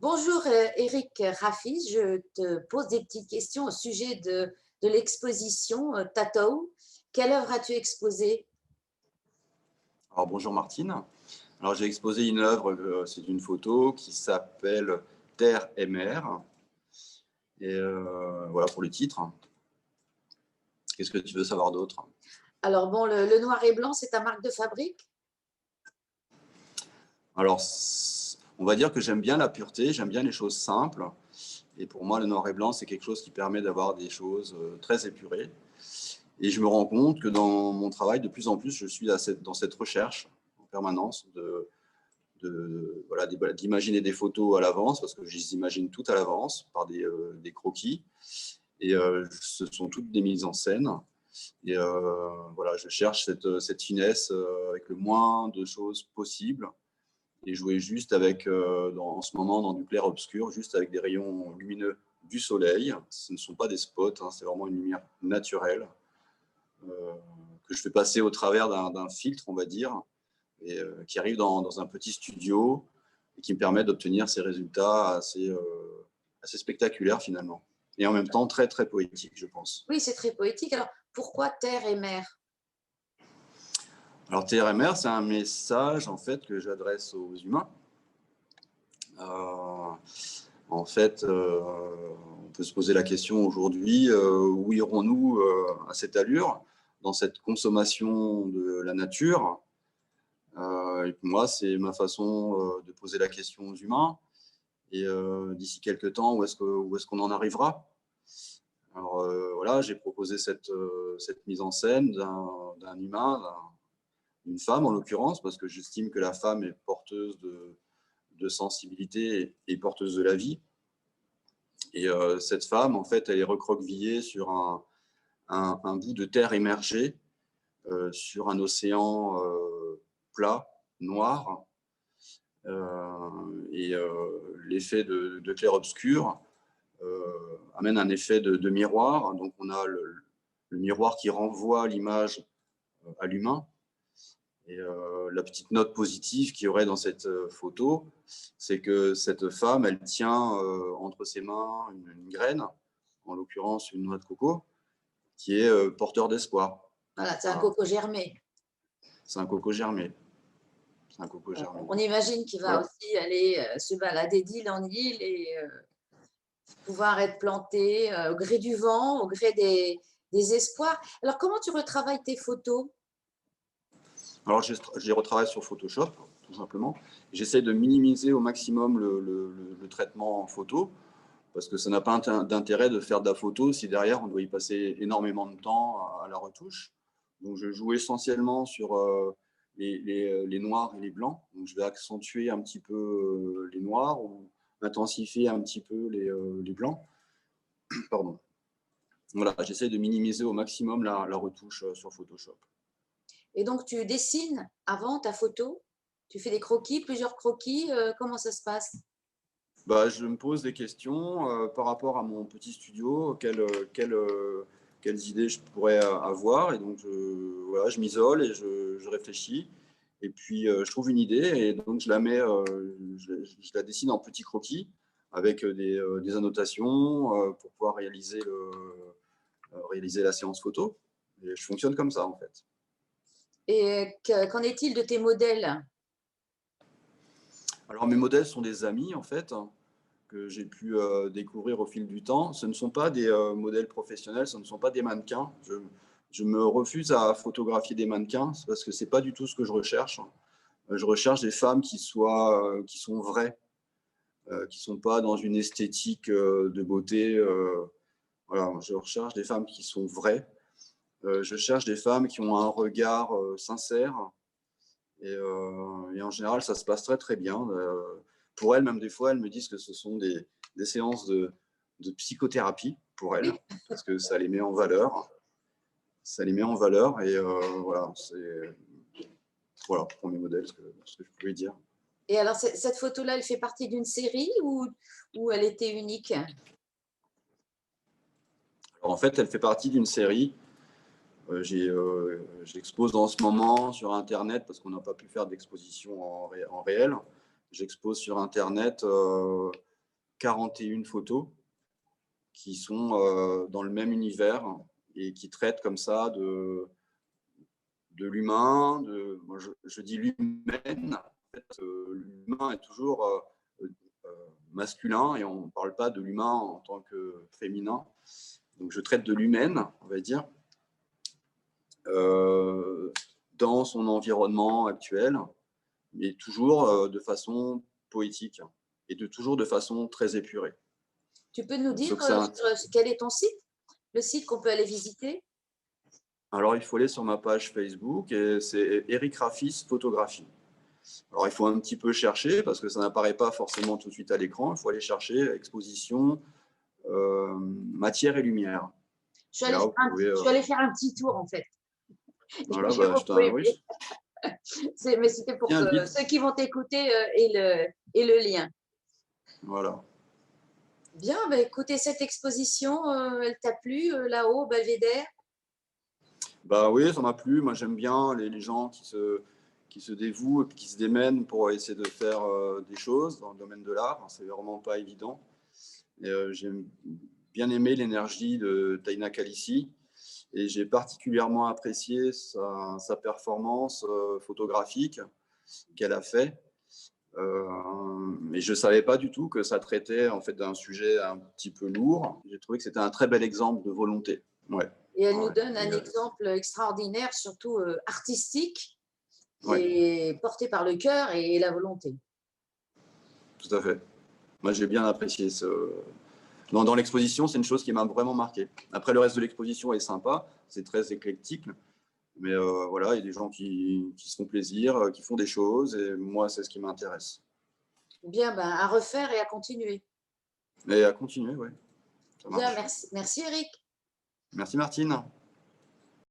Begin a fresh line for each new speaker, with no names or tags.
Bonjour Eric Rafi, je te pose des petites questions au sujet de l'exposition Tatou. Quelle œuvre as-tu exposée?
Alors bonjour Martine. Alors j'ai exposé une œuvre, c'est une photo qui s'appelle Terre et mer. Et voilà pour le titre. Qu'est-ce que tu veux savoir d'autre?
Alors bon, le noir et blanc, c'est ta marque de fabrique?
Alors on va dire que j'aime bien la pureté, j'aime bien les choses simples. Et pour moi, le noir et blanc, c'est quelque chose qui permet d'avoir des choses très épurées. Et je me rends compte que dans mon travail, de plus en plus, je suis dans cette recherche en permanence voilà, d'imaginer des photos à l'avance, parce que je les imagine toutes à l'avance par des croquis. Et ce sont toutes des mises en scène. Et voilà, je cherche cette finesse avec le moins de choses possible et jouer juste avec, en ce moment, dans du clair-obscur, juste avec des rayons lumineux du soleil. Ce ne sont pas des spots, hein, c'est vraiment une lumière naturelle que je fais passer au travers d'un filtre, on va dire, et qui arrive dans un petit studio et qui me permet d'obtenir ces résultats assez spectaculaires finalement. Et en même temps très très poétiques, je pense.
Oui, c'est très poétique. Alors, pourquoi terre et mer?
Alors TRMR, c'est un message en fait que j'adresse aux humains. En fait, on peut se poser la question aujourd'hui, où irons-nous à cette allure, dans cette consommation de la nature? Et puis moi, c'est ma façon de poser la question aux humains. Et d'ici quelques temps, où est-ce qu'on en arrivera? Alors voilà, j'ai proposé cette mise en scène d'un humain, d'une femme en l'occurrence, parce que j'estime que la femme est porteuse de sensibilité et porteuse de la vie. Et cette femme, en fait, elle est recroquevillée sur un bout de terre émergé, sur un océan plat, noir. Et l'effet de clair-obscur amène un effet de miroir. Donc on a le miroir qui renvoie l'image à l'humain. Et la petite note positive qu'il y aurait dans cette photo, c'est que cette femme, elle tient entre ses mains une graine, en l'occurrence une noix de coco, qui est porteur d'espoir.
Voilà, c'est un
Voilà.
coco germé.
C'est un coco germé. C'est un coco germé.
On imagine qu'il va
Voilà.
aussi aller se balader d'île en île et pouvoir être planté au gré du vent, au gré des espoirs. Alors, comment tu retravailles tes photos?
Alors, je les retravaille sur Photoshop, tout simplement. J'essaie de minimiser au maximum le traitement en photo, parce que ça n'a pas d'intérêt de faire de la photo si derrière on doit y passer énormément de temps à la retouche. Donc, je joue essentiellement sur les noirs et les blancs. Donc, je vais accentuer un petit peu les noirs ou intensifier un petit peu les blancs. Pardon. Voilà, j'essaie de minimiser au maximum la retouche sur Photoshop.
Et donc, tu dessines avant ta photo? Tu fais des croquis, plusieurs croquis? Comment ça se passe?
Bah, je me pose des questions par rapport à mon petit studio, quelles idées je pourrais avoir. Et donc, voilà, je m'isole et je réfléchis. Et puis, je trouve une idée et donc je la mets, je la dessine en petits croquis avec des annotations pour pouvoir réaliser la séance photo. Et je fonctionne comme ça, en fait.
Et qu'en est-il de tes modèles?
Alors, mes modèles sont des amis, en fait, hein, que j'ai pu découvrir au fil du temps. Ce ne sont pas des modèles professionnels, ce ne sont pas des mannequins. Je me refuse à photographier des mannequins parce que ce n'est pas du tout ce que je recherche. Je recherche des femmes qui sont vraies, qui ne sont pas dans une esthétique de beauté. Voilà, je recherche des femmes qui sont vraies. Je cherche des femmes qui ont un regard sincère. Et en général, ça se passe très très bien. Pour elles, même des fois, elles me disent que ce sont des séances de psychothérapie pour elles,
Oui.
parce que ça les met en valeur. Ça les met en valeur et voilà, c'est voilà pour mes modèles ce que je pouvais dire.
Et alors, cette photo-là, elle fait partie d'une série ou elle était unique?
Alors, en fait, elle fait partie d'une série. J'expose en ce moment sur Internet parce qu'on n'a pas pu faire d'exposition en réel. J'expose sur Internet 41 photos qui sont dans le même univers et qui traitent comme ça de l'humain, moi je dis l'humaine. En fait, l'humain est toujours masculin et on ne parle pas de l'humain en tant que féminin. Donc je traite de l'humaine, on va dire, dans son environnement actuel, mais toujours de façon poétique et toujours de façon très épurée.
Tu peux nous dire
Donc, un...
quel est ton site? Le site qu'on peut aller visiter?
Alors, il faut aller sur ma page Facebook et c'est Eric Rafis Photographie. Alors, il faut un petit peu chercher parce que ça n'apparaît pas forcément tout de suite à l'écran. Il faut aller chercher exposition, matière et lumière.
Je suis allée faire un petit tour en fait.
Voilà,
J'ai
bah,
beaucoup aimé.
oui.
Mais c'était pour que ceux qui vont t'écouter aient le lien.
Voilà.
Bien, bah, écoutez, cette exposition, elle t'a plu là-haut, au Belvédère?
Bah oui, ça m'a plu. Moi, j'aime bien les gens qui se dévouent et qui se démènent pour essayer de faire des choses dans le domaine de l'art. C'est vraiment pas évident. Et j'ai bien aimé l'énergie de Taina Kalissi et j'ai particulièrement apprécié sa performance photographique qu'elle a fait. Mais je ne savais pas du tout que ça traitait en fait d'un sujet un petit peu lourd. J'ai trouvé que c'était un très bel exemple de volonté. Ouais.
Et elle nous donne un exemple extraordinaire, surtout artistique,
ouais.
et porté par le cœur et la volonté.
Tout à fait. Moi, j'ai bien apprécié dans l'exposition, c'est une chose qui m'a vraiment marqué. Après, le reste de l'exposition est sympa, c'est très éclectique, mais voilà, il y a des gens qui se font plaisir, qui font des choses, et moi, c'est ce qui m'intéresse.
Bien, ben, à refaire et à continuer.
Et à continuer, oui.
Bien, merci Eric.
Merci Martine.